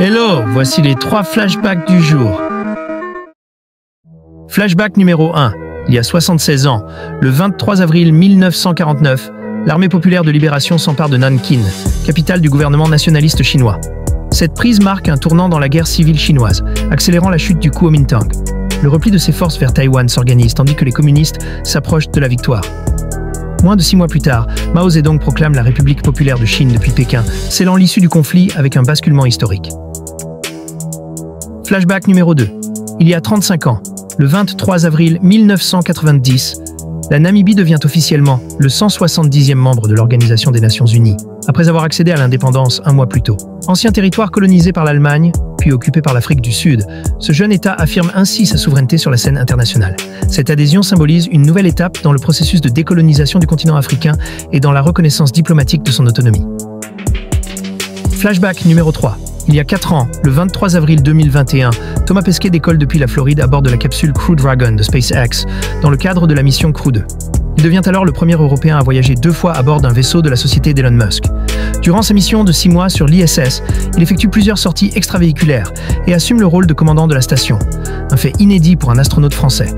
Hello, voici les 3 flashbacks du jour. Flashback numéro 1. Il y a 76 ans, le 23 avril 1949, l'armée populaire de libération s'empare de Nankin, capitale du gouvernement nationaliste chinois. Cette prise marque un tournant dans la guerre civile chinoise, accélérant la chute du Kuomintang. Le repli de ses forces vers Taïwan s'organise tandis que les communistes s'approchent de la victoire. Moins de 6 mois plus tard, Mao Zedong proclame la République populaire de Chine depuis Pékin, scellant l'issue du conflit avec un basculement historique. Flashback numéro 2. Il y a 35 ans, le 23 avril 1990, la Namibie devient officiellement le 170e membre de l'Organisation des Nations Unies, après avoir accédé à l'indépendance un mois plus tôt. Ancien territoire colonisé par l'Allemagne, puis occupé par l'Afrique du Sud, ce jeune État affirme ainsi sa souveraineté sur la scène internationale. Cette adhésion symbolise une nouvelle étape dans le processus de décolonisation du continent africain et dans la reconnaissance diplomatique de son autonomie. Flashback numéro 3. Il y a 4 ans, le 23 avril 2021, Thomas Pesquet décolle depuis la Floride à bord de la capsule Crew Dragon de SpaceX, dans le cadre de la mission Crew 2. Il devient alors le premier Européen à voyager 2 fois à bord d'un vaisseau de la société d'Elon Musk. Durant sa mission de 6 mois sur l'ISS, il effectue plusieurs sorties extravéhiculaires et assume le rôle de commandant de la station, un fait inédit pour un astronaute français.